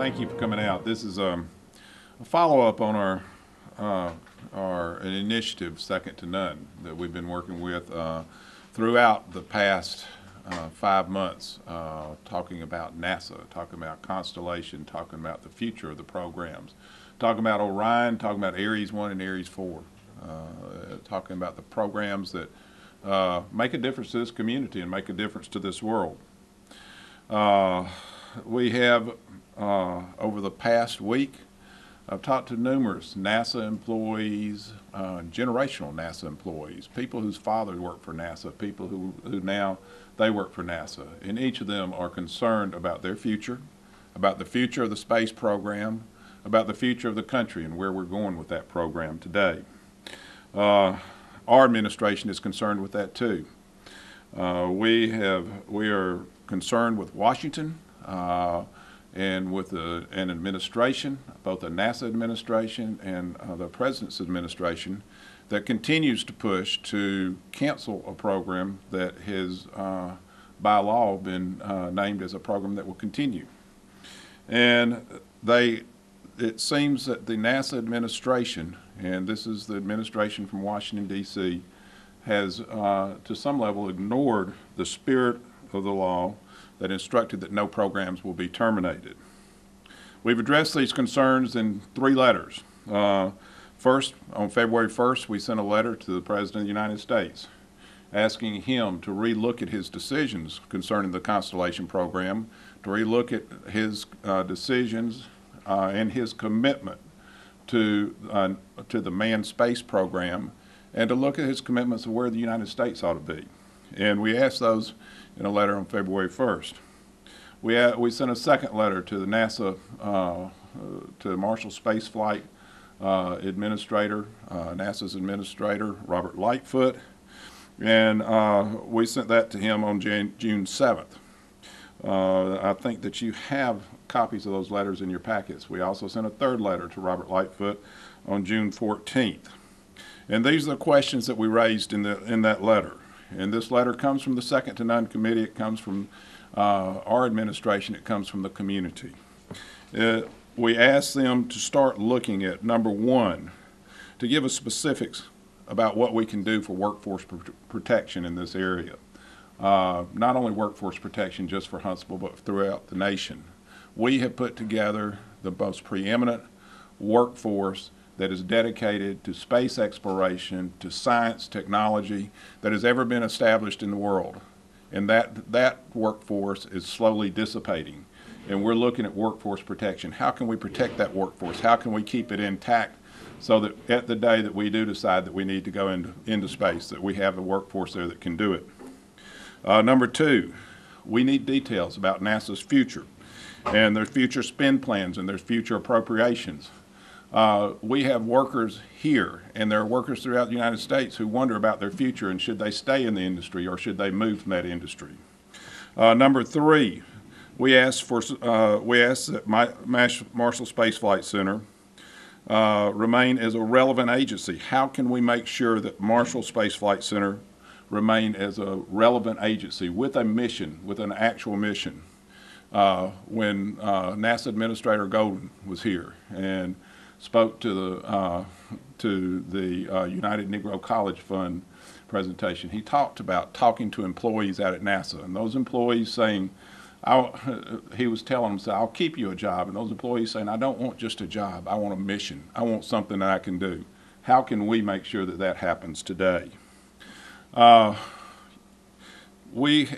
Thank you for coming out. This is a follow-up on our initiative, Second to None, that we've been working with throughout the past 5 months, talking about NASA, talking about Constellation, talking about the future of the programs, talking about Orion, talking about Aries 1 and Aries 4, talking about the programs that make a difference to this community and make a difference to this world. We have, over the past week, I've talked to numerous NASA employees, generational NASA employees, people whose fathers work for NASA, people who now they work for NASA, and each of them are concerned about their future, about the future of the space program, about the future of the country and where we're going with that program today. Our administration is concerned with that too. We are concerned with Washington and with an administration, both the NASA administration and the President's administration, that continues to push to cancel a program that has, by law, been named as a program that will continue. And it seems that the NASA administration, and this is the administration from Washington, D.C., has, to some level, ignored the spirit of the law that instructed that no programs will be terminated. We've addressed these concerns in 3 letters. First, on February 1st, we sent a letter to the President of the United States asking him to relook at his decisions concerning the Constellation program, to relook at his decisions and his commitment to the manned space program, and to look at his commitments of where the United States ought to be. And we asked those in a letter on February 1st. We sent a second letter to the NASA, to Marshall Space Flight Administrator, NASA's Administrator, Robert Lightfoot, and we sent that to him on June 7th. I think that you have copies of those letters in your packets. We also sent a third letter to Robert Lightfoot on June 14th. And these are the questions that we raised in that letter. And this letter comes from the Second to None Committee. It comes from our administration. It comes from the community. We asked them to start looking at, number one, to give us specifics about what we can do for workforce protection in this area. Not only workforce protection just for Huntsville, but throughout the nation. We have put together the most preeminent workforce that is dedicated to space exploration, to science, technology, that has ever been established in the world. And that workforce is slowly dissipating. And we're looking at workforce protection. How can we protect that workforce? How can we keep it intact so that at the day that we do decide that we need to go into space, that we have a workforce there that can do it? Number two, we need details about NASA's future and their future spend plans and their future appropriations. We have workers here, and there are workers throughout the United States who wonder about their future and should they stay in the industry or should they move from that industry. Number three, we asked that Marshall Space Flight Center remain as a relevant agency. How can we make sure that Marshall Space Flight Center remain as a relevant agency with a mission, with an actual mission? When NASA Administrator Golden was here and spoke to the United Negro College Fund presentation, he talked about talking to employees out at NASA, and those employees saying, he was telling them, I'll keep you a job, and those employees saying, I don't want just a job, I want a mission, I want something that I can do. How can we make sure that that happens today? We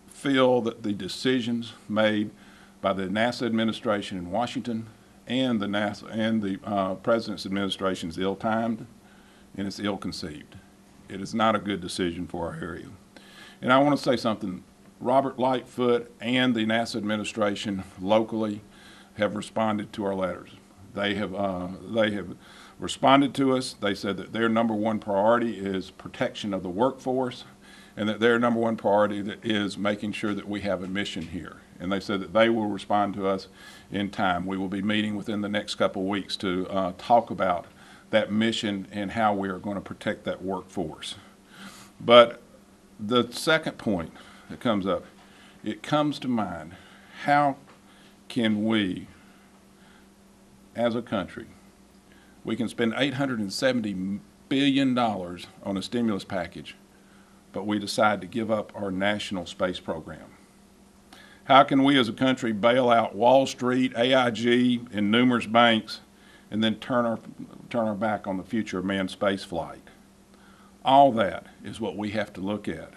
feel that the decisions made by the NASA administration in Washington and the President's administration is ill-timed and it's ill-conceived. It is not a good decision for our area. And I want to say something. Robert Lightfoot and the NASA administration locally have responded to our letters. They have responded to us. They said that their number one priority is protection of the workforce, and that their number one priority is making sure that we have a mission here. And they said that they will respond to us in time. We will be meeting within the next couple of weeks to talk about that mission and how we are going to protect that workforce. But the second point that comes up, it comes to mind, how can we as a country, we can spend $870 billion on a stimulus package, but we decide to give up our national space program? How can we as a country bail out Wall Street, AIG, and numerous banks, and then turn our back on the future of manned space flight? All that is what we have to look at.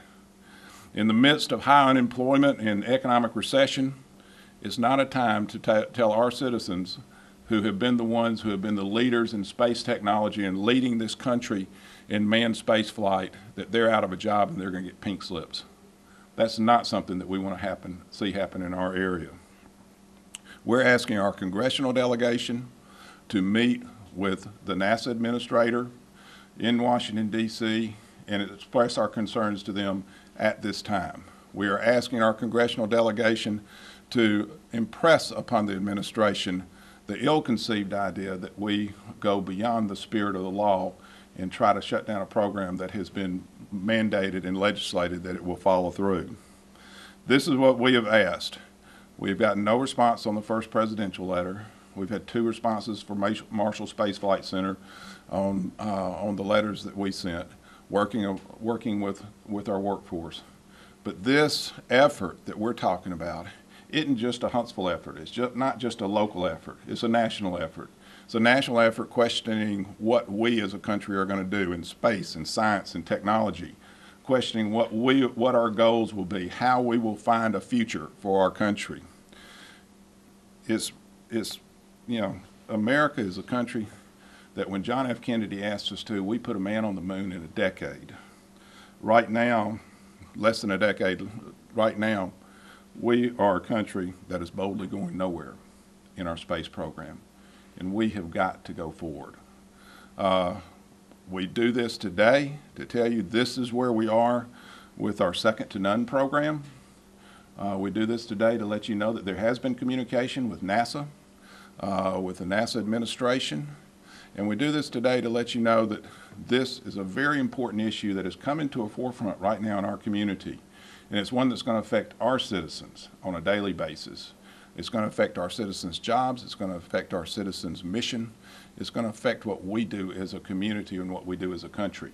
In the midst of high unemployment and economic recession, it's not a time to tell our citizens who have been the ones who have been the leaders in space technology and leading this country in manned space flight that they're out of a job and they're going to get pink slips. That's not something that we want to see happen in our area. We're asking our congressional delegation to meet with the NASA administrator in Washington, D.C., and express our concerns to them at this time. We are asking our congressional delegation to impress upon the administration the ill-conceived idea that we go beyond the spirit of the law and try to shut down a program that has been mandated and legislated that it will follow through. This is what we have asked. We've gotten no response on the first presidential letter. We've had 2 responses from Marshall Space Flight Center on the letters that we sent, working with our workforce. But this effort that we're talking about isn't just a Huntsville effort. It's not just a local effort. It's a national effort. It's a national effort questioning what we as a country are going to do in space and science and technology, questioning what our goals will be, how we will find a future for our country. America is a country that when John F. Kennedy asked us to, we put a man on the moon in a decade. Right now, less than a decade, right now, we are a country that is boldly going nowhere in our space program, and we have got to go forward. We do this today to tell you this is where we are with our second to none program. We do this today to let you know that there has been communication with NASA, with the NASA administration, and we do this today to let you know that this is a very important issue that is coming to a forefront right now in our community. And it's one that's going to affect our citizens on a daily basis. It's going to affect our citizens' jobs. It's going to affect our citizens' mission. It's going to affect what we do as a community and what we do as a country.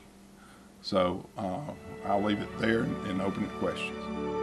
So I'll leave it there and open it to questions.